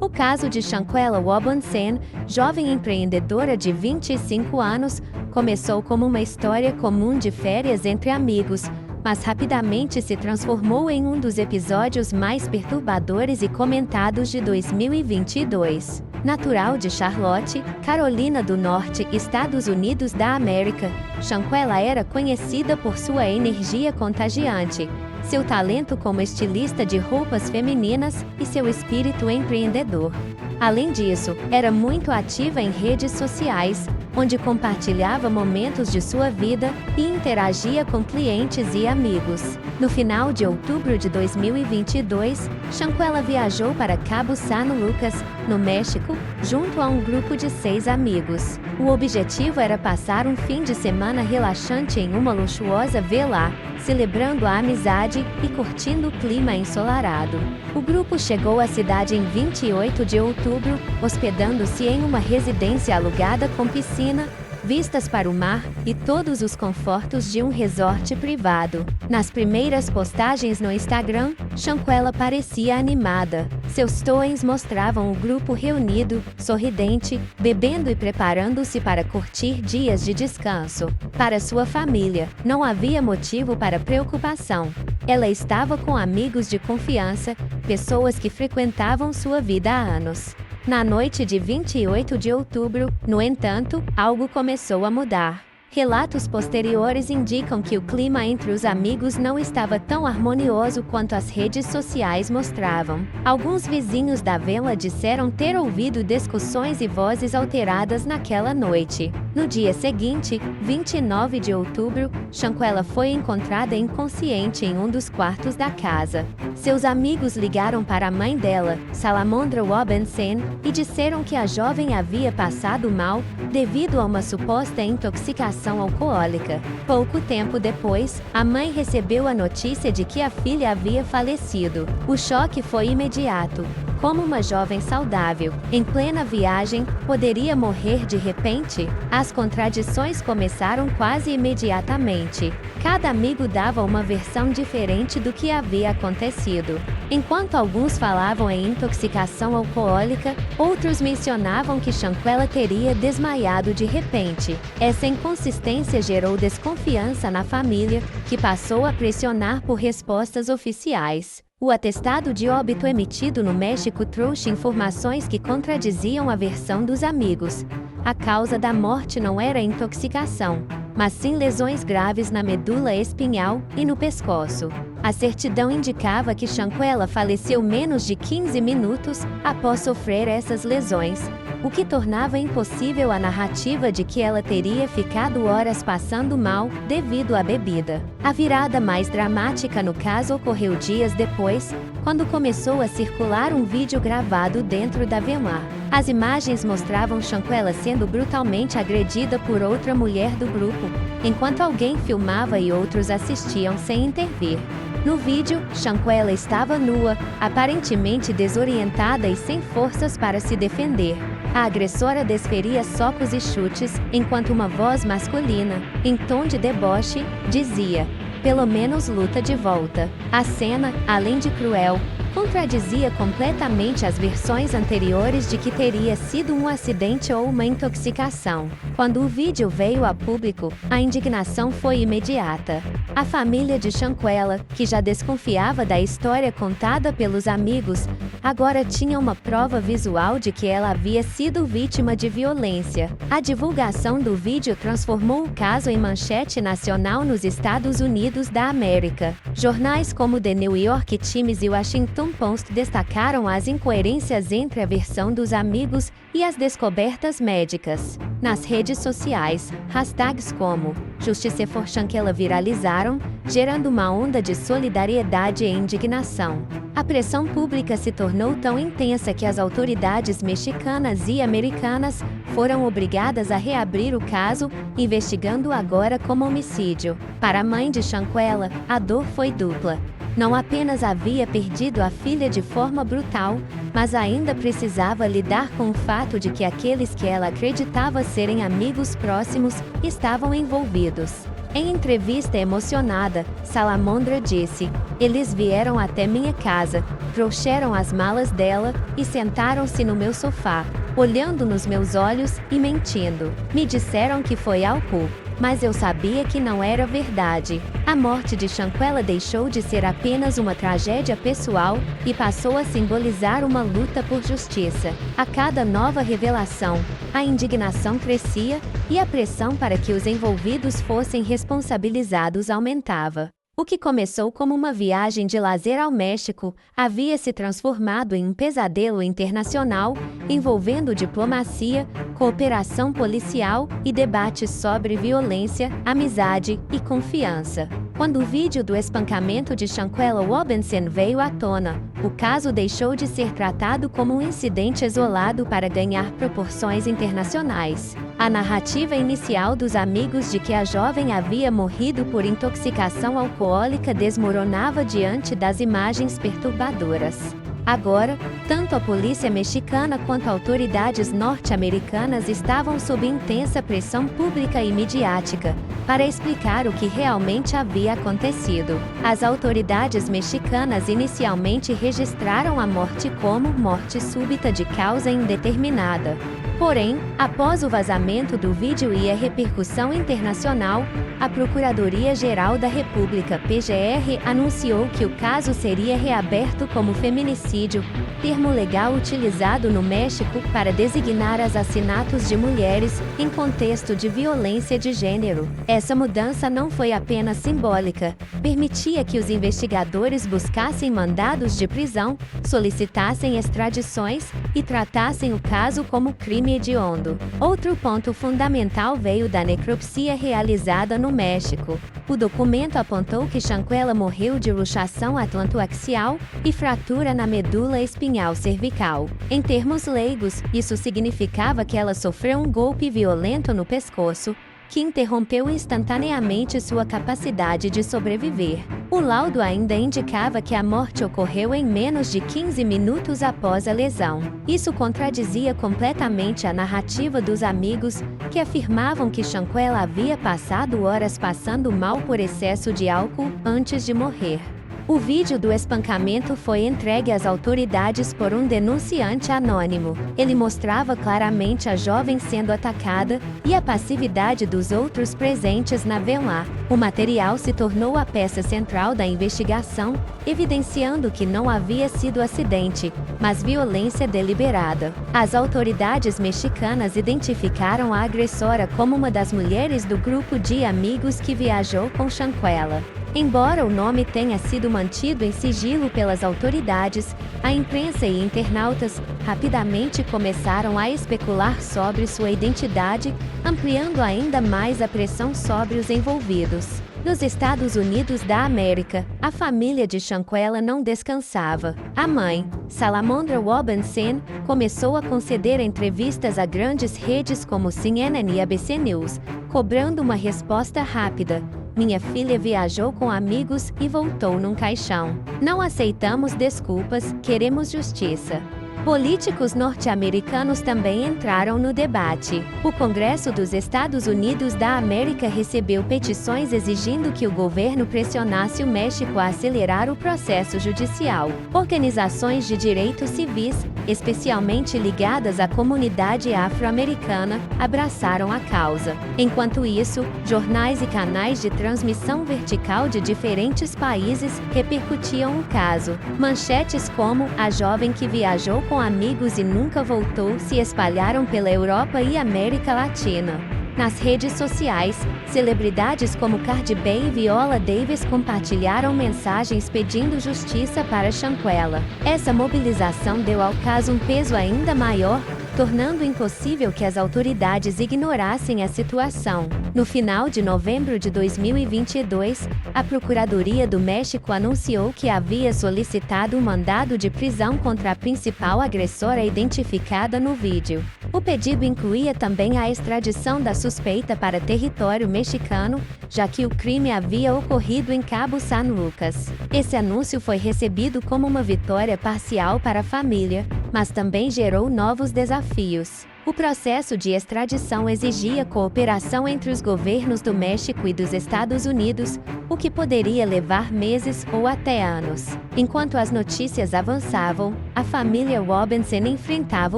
O caso de Shanquella Wobbensen, jovem empreendedora de 25 anos, começou como uma história comum de férias entre amigos, mas rapidamente se transformou em um dos episódios mais perturbadores e comentados de 2022. Natural de Charlotte, Carolina do Norte, Estados Unidos da América, Shanquella era conhecida por sua energia contagiante, seu talento como estilista de roupas femininas e seu espírito empreendedor. Além disso, era muito ativa em redes sociais, onde compartilhava momentos de sua vida e interagia com clientes e amigos. No final de outubro de 2022, Shanquella viajou para Cabo San Lucas, no México, junto a um grupo de 6 amigos. O objetivo era passar um fim de semana relaxante em uma luxuosa vila, celebrando a amizade e curtindo o clima ensolarado. O grupo chegou à cidade em 28 de outubro, hospedando-se em uma residência alugada com piscina, vistas para o mar e todos os confortos de um resort privado. Nas primeiras postagens no Instagram, Shanquella parecia animada. Seus stories mostravam o grupo reunido, sorridente, bebendo e preparando-se para curtir dias de descanso. Para sua família, não havia motivo para preocupação. Ela estava com amigos de confiança, pessoas que frequentavam sua vida há anos. Na noite de 28 de outubro, no entanto, algo começou a mudar. Relatos posteriores indicam que o clima entre os amigos não estava tão harmonioso quanto as redes sociais mostravam. Alguns vizinhos da vila disseram ter ouvido discussões e vozes alteradas naquela noite. No dia seguinte, 29 de outubro, Shanquella foi encontrada inconsciente em um dos quartos da casa. Seus amigos ligaram para a mãe dela, Salamondra Wobbensen, e disseram que a jovem havia passado mal devido a uma suposta intoxicação alcoólica. Pouco tempo depois, a mãe recebeu a notícia de que a filha havia falecido. O choque foi imediato. Como uma jovem saudável, em plena viagem, poderia morrer de repente? As contradições começaram quase imediatamente. Cada amigo dava uma versão diferente do que havia acontecido. Enquanto alguns falavam em intoxicação alcoólica, outros mencionavam que Shanquella teria desmaiado de repente. Essa inconsistência gerou desconfiança na família, que passou a pressionar por respostas oficiais. O atestado de óbito emitido no México trouxe informações que contradiziam a versão dos amigos. A causa da morte não era intoxicação, mas sim lesões graves na medula espinhal e no pescoço. A certidão indicava que Shanquella faleceu menos de 15 minutos após sofrer essas lesões, o que tornava impossível a narrativa de que ela teria ficado horas passando mal devido à bebida. A virada mais dramática no caso ocorreu dias depois, quando começou a circular um vídeo gravado dentro da vila. As imagens mostravam Shanquella sendo brutalmente agredida por outra mulher do grupo, enquanto alguém filmava e outros assistiam sem intervir. No vídeo, Shanquella estava nua, aparentemente desorientada e sem forças para se defender. A agressora desferia socos e chutes, enquanto uma voz masculina, em tom de deboche, dizia: "Pelo menos luta de volta." A cena, além de cruel, contradizia completamente as versões anteriores de que teria sido um acidente ou uma intoxicação. Quando o vídeo veio a público, a indignação foi imediata. A família de Shanquella, que já desconfiava da história contada pelos amigos, agora tinha uma prova visual de que ela havia sido vítima de violência. A divulgação do vídeo transformou o caso em manchete nacional nos Estados Unidos da América. Jornais como The New York Times e Washington Post destacaram as incoerências entre a versão dos amigos e as descobertas médicas. Nas redes sociais, hashtags como Justice for Shanquella viralizaram, gerando uma onda de solidariedade e indignação. A pressão pública se tornou tão intensa que as autoridades mexicanas e americanas foram obrigadas a reabrir o caso, investigando-o agora como homicídio. Para a mãe de Shanquella, a dor foi dupla. Não apenas havia perdido a filha de forma brutal, mas ainda precisava lidar com o fato de que aqueles que ela acreditava serem amigos próximos estavam envolvidos. Em entrevista emocionada, Salamondra disse: "Eles vieram até minha casa, trouxeram as malas dela e sentaram-se no meu sofá, olhando nos meus olhos e mentindo. Me disseram que foi álcool, mas eu sabia que não era verdade. A morte de Shanquella deixou de ser apenas uma tragédia pessoal e passou a simbolizar uma luta por justiça. A cada nova revelação, a indignação crescia e a pressão para que os envolvidos fossem responsabilizados aumentava. O que começou como uma viagem de lazer ao México havia se transformado em um pesadelo internacional, envolvendo diplomacia, cooperação policial e debates sobre violência, amizade e confiança. Quando o vídeo do espancamento de Shanquella Robinson veio à tona, o caso deixou de ser tratado como um incidente isolado para ganhar proporções internacionais. A narrativa inicial dos amigos de que a jovem havia morrido por intoxicação alcoólica desmoronava diante das imagens perturbadoras. Agora, tanto a polícia mexicana quanto autoridades norte-americanas estavam sob intensa pressão pública e midiática para explicar o que realmente havia acontecido. As autoridades mexicanas inicialmente registraram a morte como morte súbita de causa indeterminada. Porém, após o vazamento do vídeo e a repercussão internacional, a Procuradoria-Geral da República (PGR) anunciou que o caso seria reaberto como feminicídio, termo legal utilizado no México para designar assassinatos de mulheres em contexto de violência de gênero. Essa mudança não foi apenas simbólica, permitia que os investigadores buscassem mandados de prisão, solicitassem extradições e tratassem o caso como crime hediondo. Outro ponto fundamental veio da necropsia realizada no México. O documento apontou que Shanquella morreu de luxação atlantoaxial e fratura na medula espinhal cervical. Em termos leigos, isso significava que ela sofreu um golpe violento no pescoço, que interrompeu instantaneamente sua capacidade de sobreviver. O laudo ainda indicava que a morte ocorreu em menos de 15 minutos após a lesão. Isso contradizia completamente a narrativa dos amigos, que afirmavam que Shanquella havia passado horas passando mal por excesso de álcool antes de morrer. O vídeo do espancamento foi entregue às autoridades por um denunciante anônimo. Ele mostrava claramente a jovem sendo atacada e a passividade dos outros presentes na VLA. O material se tornou a peça central da investigação, evidenciando que não havia sido acidente, mas violência deliberada. As autoridades mexicanas identificaram a agressora como uma das mulheres do grupo de amigos que viajou com Shanquella. Embora o nome tenha sido mantido em sigilo pelas autoridades, a imprensa e internautas rapidamente começaram a especular sobre sua identidade, ampliando ainda mais a pressão sobre os envolvidos. Nos Estados Unidos da América, a família de Shanquella não descansava. A mãe, Salamondra Robinson, começou a conceder entrevistas a grandes redes como CNN e ABC News, cobrando uma resposta rápida. Minha filha viajou com amigos e voltou num caixão. Não aceitamos desculpas, queremos justiça. Políticos norte-americanos também entraram no debate. O Congresso dos Estados Unidos da América recebeu petições exigindo que o governo pressionasse o México a acelerar o processo judicial. Organizações de direitos civis, especialmente ligadas à comunidade afro-americana, abraçaram a causa. Enquanto isso, jornais e canais de transmissão vertical de diferentes países repercutiam o caso. Manchetes como "A jovem que viajou com amigos e nunca voltou" se espalharam pela Europa e América Latina. Nas redes sociais, celebridades como Cardi B e Viola Davis compartilharam mensagens pedindo justiça para Shanquella. Essa mobilização deu ao caso um peso ainda maior, tornando impossível que as autoridades ignorassem a situação. No final de novembro de 2022, a Procuradoria do México anunciou que havia solicitado um mandado de prisão contra a principal agressora identificada no vídeo. O pedido incluía também a extradição da suspeita para território mexicano, já que o crime havia ocorrido em Cabo San Lucas. Esse anúncio foi recebido como uma vitória parcial para a família, mas também gerou novos desafios. O processo de extradição exigia cooperação entre os governos do México e dos Estados Unidos, o que poderia levar meses ou até anos. Enquanto as notícias avançavam, a família Robinson enfrentava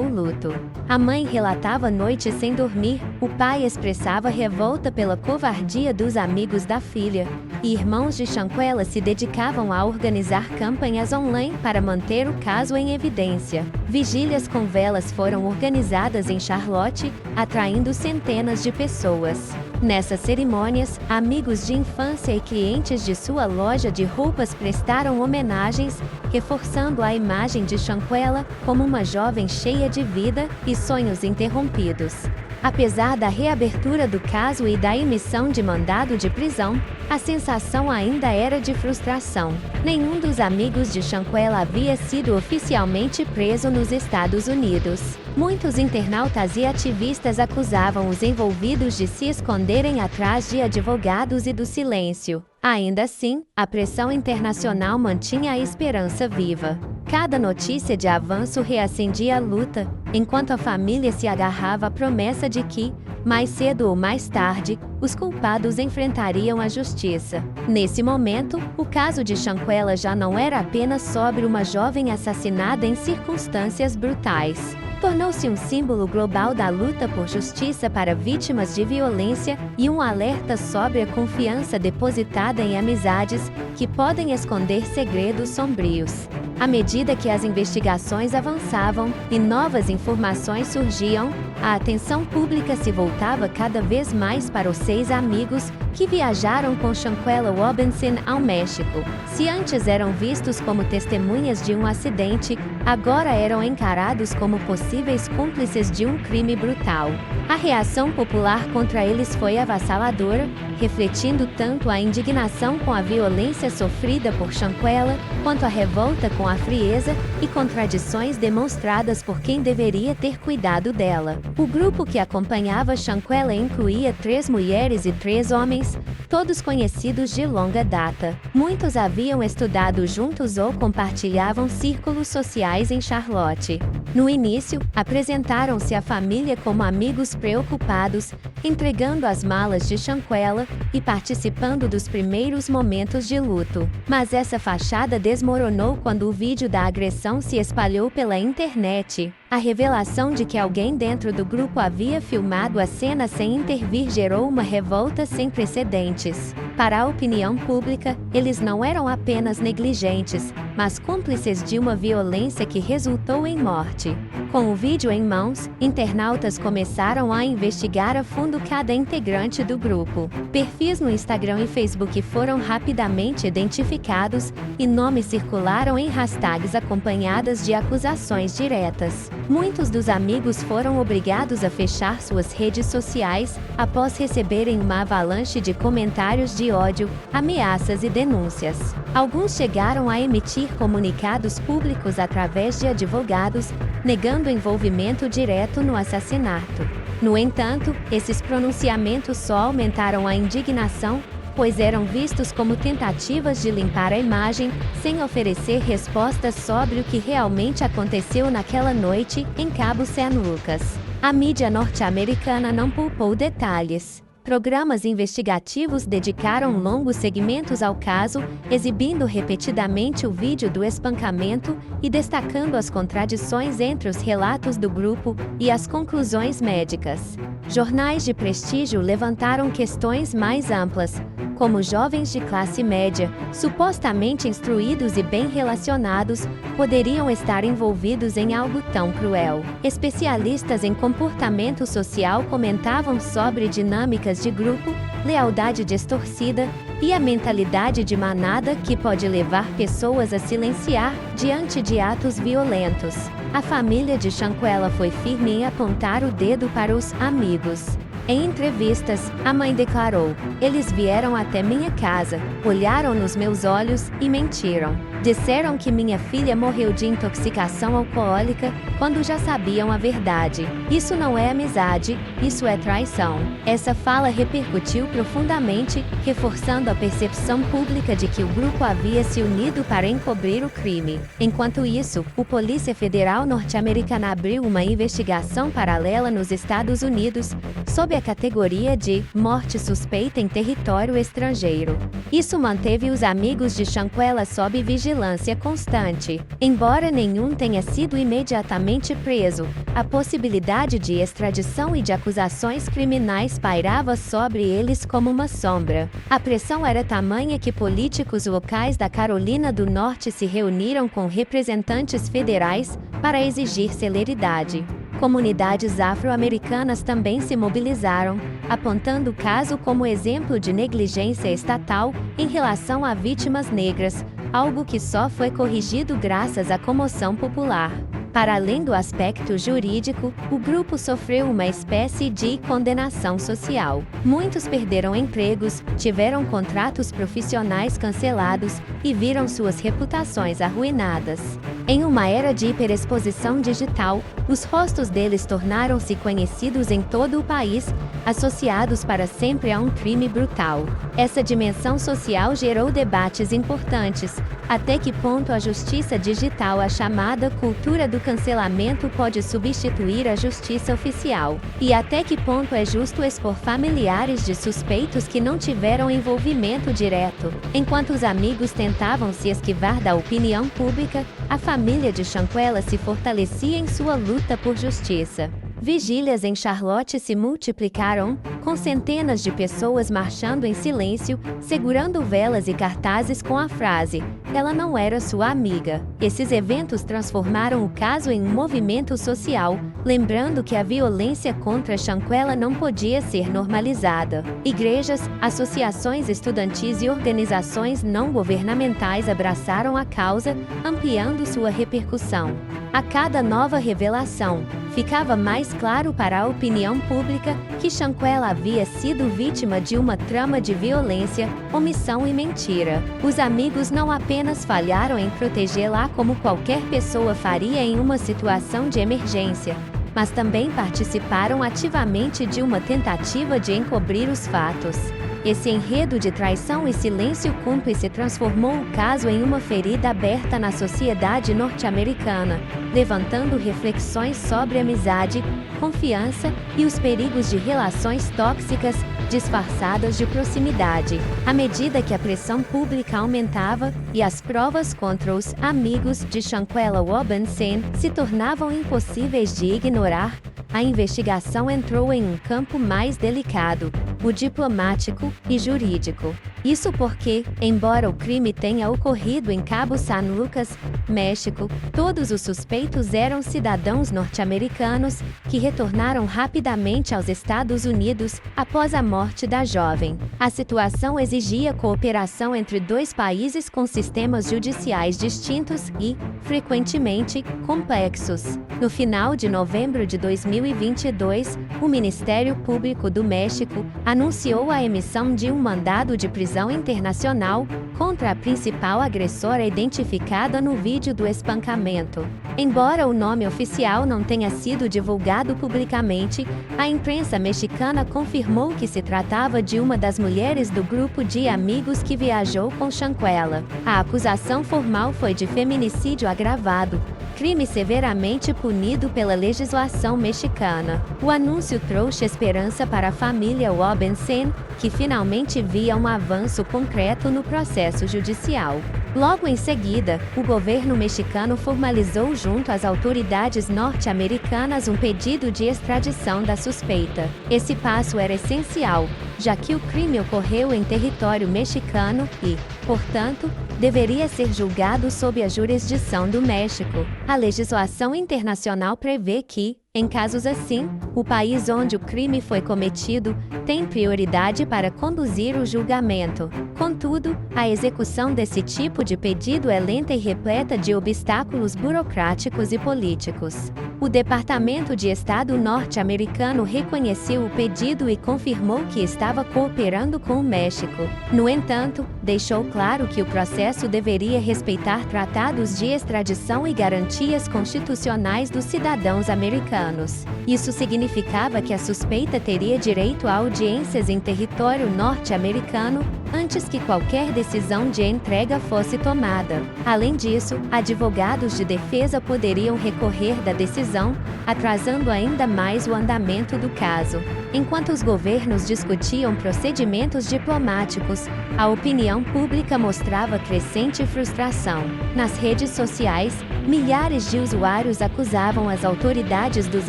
o luto. A mãe relatava noites sem dormir, o pai expressava revolta pela covardia dos amigos da filha, e irmãos de Shanquella se dedicavam a organizar campanhas online para manter o caso em evidência. Vigílias com velas foram organizadas em Charlotte, atraindo centenas de pessoas. Nessas cerimônias, amigos de infância e clientes de sua loja de roupas prestaram homenagens, reforçando a imagem de Shanquella como uma jovem cheia de vida e sonhos interrompidos. Apesar da reabertura do caso e da emissão de mandado de prisão, a sensação ainda era de frustração. Nenhum dos amigos de Shanquella havia sido oficialmente preso nos Estados Unidos. Muitos internautas e ativistas acusavam os envolvidos de se esconderem atrás de advogados e do silêncio. Ainda assim, a pressão internacional mantinha a esperança viva. Cada notícia de avanço reacendia a luta, enquanto a família se agarrava à promessa de que, mais cedo ou mais tarde, os culpados enfrentariam a justiça. Nesse momento, o caso de Shanquella já não era apenas sobre uma jovem assassinada em circunstâncias brutais. Tornou-se um símbolo global da luta por justiça para vítimas de violência e um alerta sobre a confiança depositada em amizades que podem esconder segredos sombrios. À medida que as investigações avançavam e novas informações surgiam, a atenção pública se voltava cada vez mais para os 6 amigos que viajaram com Shanquella Robinson ao México. Se antes eram vistos como testemunhas de um acidente, agora eram encarados como possíveis cúmplices de um crime brutal. A reação popular contra eles foi avassaladora, refletindo tanto a indignação com a violência sofrida por Shanquella, quanto a revolta com a frieza e contradições demonstradas por quem deveria ter cuidado dela. O grupo que acompanhava Shanquella incluía 3 mulheres e 3 homens, todos conhecidos de longa data. Muitos haviam estudado juntos ou compartilhavam círculos sociais em Charlotte. No início, apresentaram-se à família como amigos preocupados, entregando as malas de Shanquella e participando dos primeiros momentos de luto. Mas essa fachada desmoronou quando o vídeo da agressão se espalhou pela internet. A revelação de que alguém dentro do grupo havia filmado a cena sem intervir gerou uma revolta sem precedentes. Para a opinião pública, eles não eram apenas negligentes, mas cúmplices de uma violência que resultou em morte. Com o vídeo em mãos, internautas começaram a investigar a fundo cada integrante do grupo. Perfis no Instagram e Facebook foram rapidamente identificados, e nomes circularam em hashtags acompanhadas de acusações diretas. Muitos dos amigos foram obrigados a fechar suas redes sociais após receberem uma avalanche de comentários de ódio, ameaças e denúncias. Alguns chegaram a emitir comunicados públicos através de advogados, negando envolvimento direto no assassinato. No entanto, esses pronunciamentos só aumentaram a indignação, pois eram vistos como tentativas de limpar a imagem, sem oferecer respostas sobre o que realmente aconteceu naquela noite, em Cabo San Lucas. A mídia norte-americana não poupou detalhes. Programas investigativos dedicaram longos segmentos ao caso, exibindo repetidamente o vídeo do espancamento e destacando as contradições entre os relatos do grupo e as conclusões médicas. Jornais de prestígio levantaram questões mais amplas, como jovens de classe média, supostamente instruídos e bem relacionados, poderiam estar envolvidos em algo tão cruel. Especialistas em comportamento social comentavam sobre dinâmicas de grupo, lealdade distorcida e a mentalidade de manada que pode levar pessoas a silenciar diante de atos violentos. A família de Shanquella foi firme em apontar o dedo para os amigos. Em entrevistas, a mãe declarou: "Eles vieram até minha casa, olharam nos meus olhos e mentiram. Disseram que minha filha morreu de intoxicação alcoólica, quando já sabiam a verdade. Isso não é amizade, isso é traição." Essa fala repercutiu profundamente, reforçando a percepção pública de que o grupo havia se unido para encobrir o crime. Enquanto isso, a Polícia Federal norte-americana abriu uma investigação paralela nos Estados Unidos, sob sob a categoria de morte suspeita em território estrangeiro. Isso manteve os amigos de Shanquella sob vigilância constante. Embora nenhum tenha sido imediatamente preso, a possibilidade de extradição e de acusações criminais pairava sobre eles como uma sombra. A pressão era tamanha que políticos locais da Carolina do Norte se reuniram com representantes federais para exigir celeridade. Comunidades afro-americanas também se mobilizaram, apontando o caso como exemplo de negligência estatal em relação a vítimas negras, algo que só foi corrigido graças à comoção popular. Para além do aspecto jurídico, o grupo sofreu uma espécie de condenação social. Muitos perderam empregos, tiveram contratos profissionais cancelados e viram suas reputações arruinadas. Em uma era de hiperexposição digital, os rostos deles tornaram-se conhecidos em todo o país, associados para sempre a um crime brutal. Essa dimensão social gerou debates importantes. Até que ponto a justiça digital, a chamada cultura do cancelamento, pode substituir a justiça oficial? E até que ponto é justo expor familiares de suspeitos que não tiveram envolvimento direto? Enquanto os amigos tentavam se esquivar da opinião pública, a família de Shanquella se fortalecia em sua luta por justiça. Vigílias em Charlotte se multiplicaram, com centenas de pessoas marchando em silêncio, segurando velas e cartazes com a frase: "Ela não era sua amiga". Esses eventos transformaram o caso em um movimento social, lembrando que a violência contra Shanquella não podia ser normalizada. Igrejas, associações estudantis e organizações não governamentais abraçaram a causa, ampliando sua repercussão. A cada nova revelação, ficava mais claro para a opinião pública que Shanquella havia sido vítima de uma trama de violência, omissão e mentira. Os amigos não apenas falharam em protegê-la como qualquer pessoa faria em uma situação de emergência, mas também participaram ativamente de uma tentativa de encobrir os fatos. Esse enredo de traição e silêncio cúmplice transformou o caso em uma ferida aberta na sociedade norte-americana, levantando reflexões sobre amizade, confiança e os perigos de relações tóxicas, disfarçadas de proximidade. À medida que a pressão pública aumentava e as provas contra os amigos de Shanquella Robinson se tornavam impossíveis de ignorar, a investigação entrou em um campo mais delicado, o diplomático e jurídico. Isso porque, embora o crime tenha ocorrido em Cabo San Lucas, México, todos os suspeitos eram cidadãos norte-americanos que retornaram rapidamente aos Estados Unidos após a morte da jovem. A situação exigia cooperação entre dois países com sistemas judiciais distintos e, frequentemente, complexos. No final de novembro de 2022, o Ministério Público do México anunciou a emissão de um mandado de prisão internacional contra a principal agressora identificada no vídeo do espancamento. Embora o nome oficial não tenha sido divulgado publicamente, a imprensa mexicana confirmou que se tratava de uma das mulheres do grupo de amigos que viajou com Shanquella. A acusação formal foi de feminicídio agravado, crime severamente punido pela legislação mexicana. O anúncio trouxe esperança para a família Robinson, que finalmente via um avanço concreto no processo judicial. Logo em seguida, o governo mexicano formalizou junto às autoridades norte-americanas um pedido de extradição da suspeita. Esse passo era essencial, já que o crime ocorreu em território mexicano e, portanto, deveria ser julgado sob a jurisdição do México. A legislação internacional prevê que, em casos assim, o país onde o crime foi cometido tem prioridade para conduzir o julgamento. Contudo, a execução desse tipo de pedido é lenta e repleta de obstáculos burocráticos e políticos. O Departamento de Estado norte-americano reconheceu o pedido e confirmou que estava cooperando com o México. No entanto, deixou claro que o processo deveria respeitar tratados de extradição e garantias constitucionais dos cidadãos americanos. Isso significava que a suspeita teria direito a audiências em território norte-americano, antes que qualquer decisão de entrega fosse tomada. Além disso, advogados de defesa poderiam recorrer da decisão, atrasando ainda mais o andamento do caso. Enquanto os governos discutiam procedimentos diplomáticos, a opinião pública mostrava crescente frustração. Nas redes sociais, milhares de usuários acusavam as autoridades dos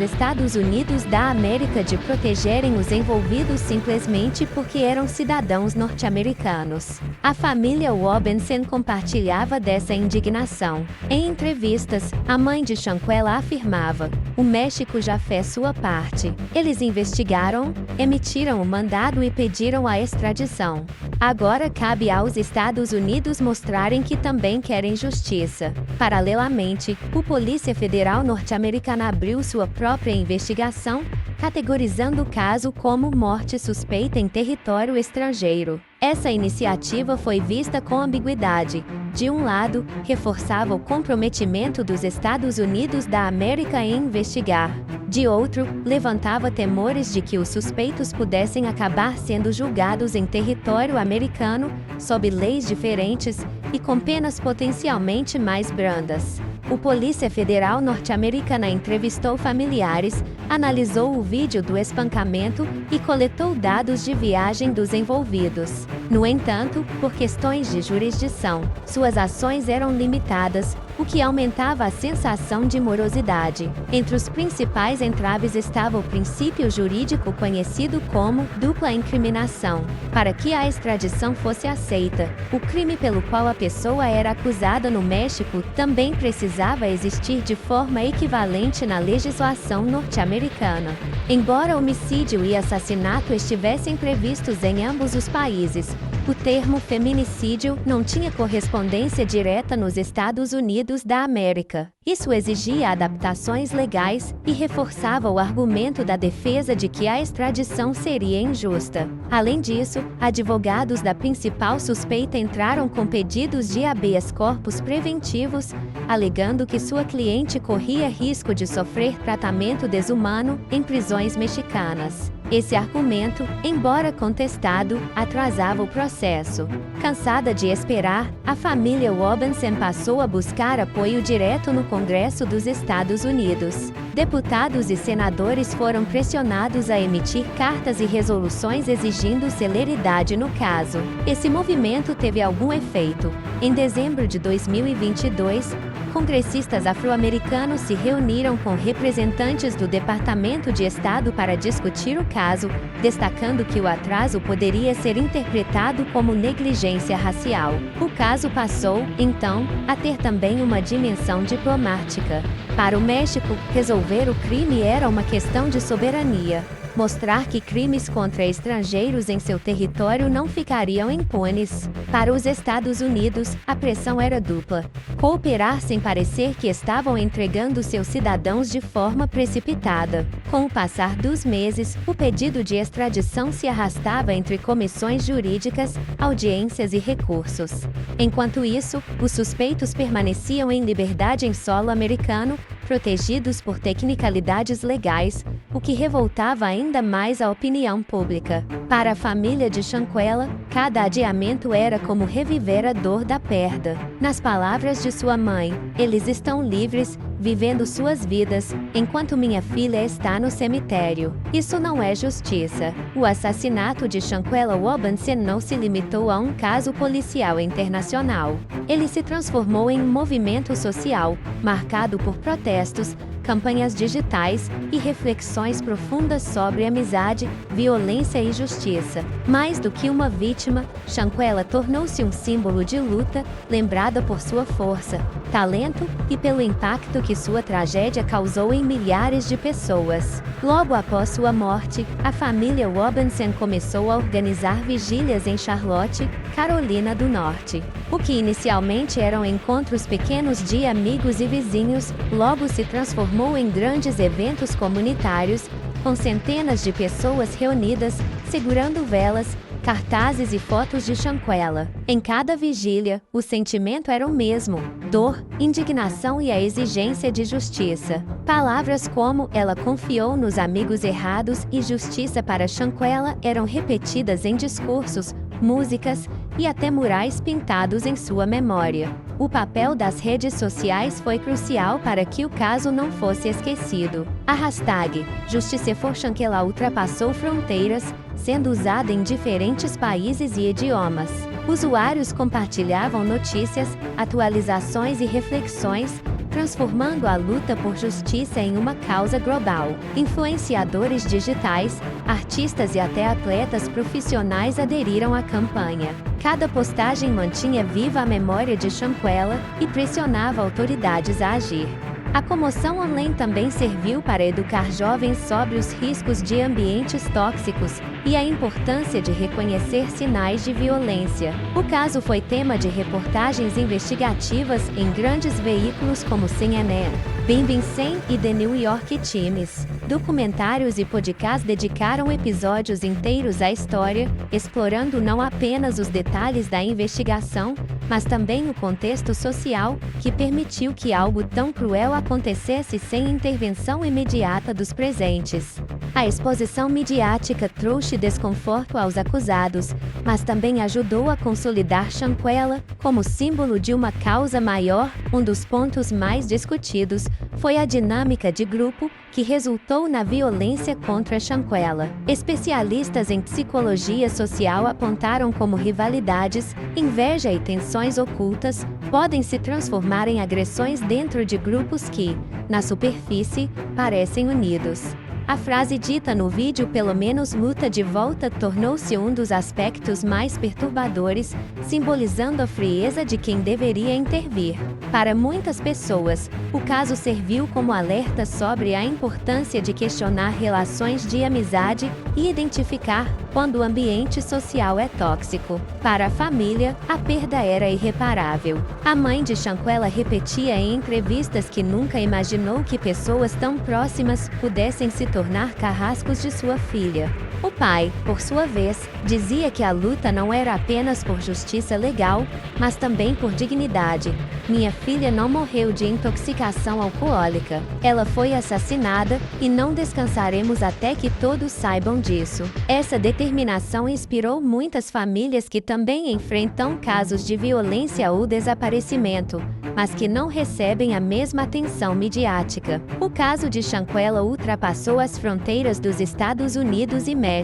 Estados Unidos da América de protegerem os envolvidos simplesmente porque eram cidadãos norte-americanos. A família Robinson compartilhava dessa indignação. Em entrevistas, a mãe de Shanquella afirmava: "O México já fez sua parte. Eles investigaram, emitiram o mandado e pediram a extradição. Agora cabe aos Estados Unidos mostrarem que também querem justiça." Paralelamente, a Polícia Federal norte-americana abriu sua própria investigação, categorizando o caso como morte suspeita em território estrangeiro. Essa iniciativa foi vista com ambiguidade. De um lado, reforçava o comprometimento dos Estados Unidos da América em investigar. De outro, levantava temores de que os suspeitos pudessem acabar sendo julgados em território americano, sob leis diferentes e com penas potencialmente mais brandas. A Polícia Federal norte-americana entrevistou familiares, analisou o vídeo do espancamento e coletou dados de viagem dos envolvidos. No entanto, por questões de jurisdição, suas ações eram limitadas, o que aumentava a sensação de morosidade. Entre os principais entraves estava o princípio jurídico conhecido como dupla incriminação. Para que a extradição fosse aceita, o crime pelo qual a pessoa era acusada no México também precisava existir de forma equivalente na legislação norte-americana. Embora homicídio e assassinato estivessem previstos em ambos os países, o termo feminicídio não tinha correspondência direta nos Estados Unidos da América. Isso exigia adaptações legais e reforçava o argumento da defesa de que a extradição seria injusta. Além disso, advogados da principal suspeita entraram com pedidos de habeas corpus preventivos, alegando que sua cliente corria risco de sofrer tratamento desumano em prisões mexicanas. Esse argumento, embora contestado, atrasava o processo. Cansada de esperar, a família Robinson passou a buscar apoio direto no Congresso dos Estados Unidos. Deputados e senadores foram pressionados a emitir cartas e resoluções exigindo celeridade no caso. Esse movimento teve algum efeito. Em dezembro de 2022, congressistas afro-americanos se reuniram com representantes do Departamento de Estado para discutir o caso, destacando que o atraso poderia ser interpretado como negligência racial. O caso passou, então, a ter também uma dimensão diplomática. Para o México, resolver o crime era uma questão de soberania. Mostrar que crimes contra estrangeiros em seu território não ficariam impunes. Para os Estados Unidos, a pressão era dupla. Cooperar sem parecer que estavam entregando seus cidadãos de forma precipitada. Com o passar dos meses, o pedido de extradição se arrastava entre comissões jurídicas, audiências e recursos. Enquanto isso, os suspeitos permaneciam em liberdade em solo americano, protegidos por tecnicalidades legais, o que revoltava ainda mais a opinião pública. Para a família de Shanquella, cada adiamento era como reviver a dor da perda. Nas palavras de sua mãe, eles estão livres, vivendo suas vidas, enquanto minha filha está no cemitério. Isso não é justiça. O assassinato de Shanquella Robinson não se limitou a um caso policial internacional. Ele se transformou em um movimento social, marcado por protestos, campanhas digitais e reflexões profundas sobre amizade, violência e justiça. Mais do que uma vítima, Shanquella tornou-se um símbolo de luta, lembrada por sua força, talento e pelo impacto que sua tragédia causou em milhares de pessoas. Logo após sua morte, a família Robinson começou a organizar vigílias em Charlotte, Carolina do Norte. O que inicialmente eram encontros pequenos de amigos e vizinhos, logo se transformou em grandes eventos comunitários, com centenas de pessoas reunidas, segurando velas, cartazes e fotos de Shanquella. Em cada vigília, o sentimento era o mesmo: dor, indignação e a exigência de justiça. Palavras como "ela confiou nos amigos errados" e "justiça para Shanquella" eram repetidas em discursos, músicas e até murais pintados em sua memória. O papel das redes sociais foi crucial para que o caso não fosse esquecido. A hashtag #JusticeForChankela ultrapassou fronteiras, sendo usada em diferentes países e idiomas. Usuários compartilhavam notícias, atualizações e reflexões, transformando a luta por justiça em uma causa global. Influenciadores digitais, artistas e até atletas profissionais aderiram à campanha. Cada postagem mantinha viva a memória de Shanquella e pressionava autoridades a agir. A comoção online também serviu para educar jovens sobre os riscos de ambientes tóxicos e a importância de reconhecer sinais de violência. O caso foi tema de reportagens investigativas em grandes veículos como CNN, BBC e The New York Times. Documentários e podcasts dedicaram episódios inteiros à história, explorando não apenas os detalhes da investigação, mas também o contexto social, que permitiu que algo tão cruel acontecesse sem intervenção imediata dos presentes. A exposição midiática trouxe desconforto aos acusados, mas também ajudou a consolidar Shanquella como símbolo de uma causa maior. Um dos pontos mais discutidos foi a dinâmica de grupo, que resultou na violência contra Shanquella. Especialistas em psicologia social apontaram como rivalidades, inveja e tensões ocultas podem se transformar em agressões dentro de grupos que, na superfície, parecem unidos. A frase dita no vídeo "pelo menos luta de volta" tornou-se um dos aspectos mais perturbadores, simbolizando a frieza de quem deveria intervir. Para muitas pessoas, o caso serviu como alerta sobre a importância de questionar relações de amizade e identificar quando o ambiente social é tóxico. Para a família, a perda era irreparável. A mãe de Shanquella repetia em entrevistas que nunca imaginou que pessoas tão próximas pudessem se tornar carrascos de sua filha. O pai, por sua vez, dizia que a luta não era apenas por justiça legal, mas também por dignidade. "Minha filha não morreu de intoxicação alcoólica. Ela foi assassinada, e não descansaremos até que todos saibam disso." Essa determinação inspirou muitas famílias que também enfrentam casos de violência ou desaparecimento, mas que não recebem a mesma atenção midiática. O caso de Shanquella ultrapassou as fronteiras dos Estados Unidos e México.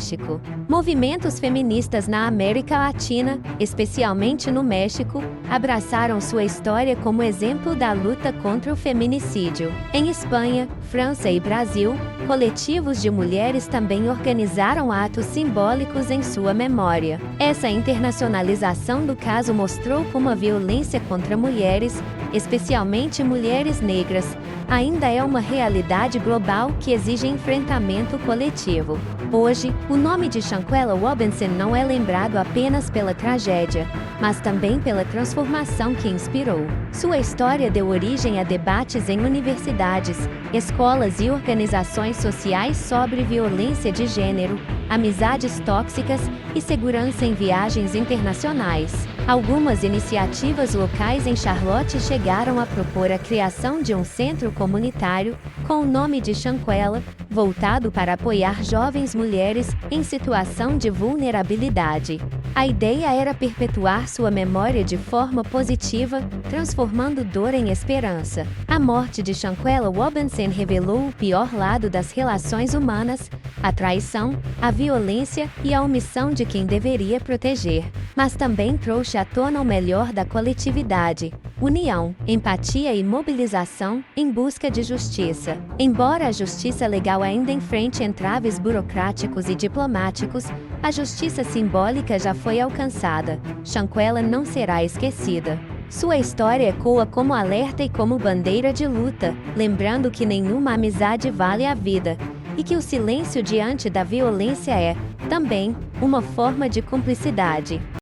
Movimentos feministas na América Latina, especialmente no México, abraçaram sua história como exemplo da luta contra o feminicídio. Em Espanha, França e Brasil, coletivos de mulheres também organizaram atos simbólicos em sua memória. Essa internacionalização do caso mostrou como a violência contra mulheres, especialmente mulheres negras, ainda é uma realidade global que exige enfrentamento coletivo. Hoje, o nome de Shanquella Robinson não é lembrado apenas pela tragédia, mas também pela transformação que inspirou. Sua história deu origem a debates em universidades, escolas e organizações sociais sobre violência de gênero, amizades tóxicas e segurança em viagens internacionais. Algumas iniciativas locais em Charlotte chegaram a propor a criação de um centro comunitário, com o nome de Shanquella, voltado para apoiar jovens mulheres em situação de vulnerabilidade. A ideia era perpetuar sua memória de forma positiva, transformando dor em esperança. A morte de Shanquella Robinson revelou o pior lado das relações humanas: a traição, a violência e a omissão de quem deveria proteger. Mas também trouxe à tona o melhor da coletividade: união, empatia e mobilização em busca de justiça. Embora a justiça legal ainda enfrente entraves burocráticos e diplomáticos, a justiça simbólica já foi alcançada. Shanquella não será esquecida. Sua história ecoa como alerta e como bandeira de luta, lembrando que nenhuma amizade vale a vida, e que o silêncio diante da violência é, também, uma forma de cumplicidade.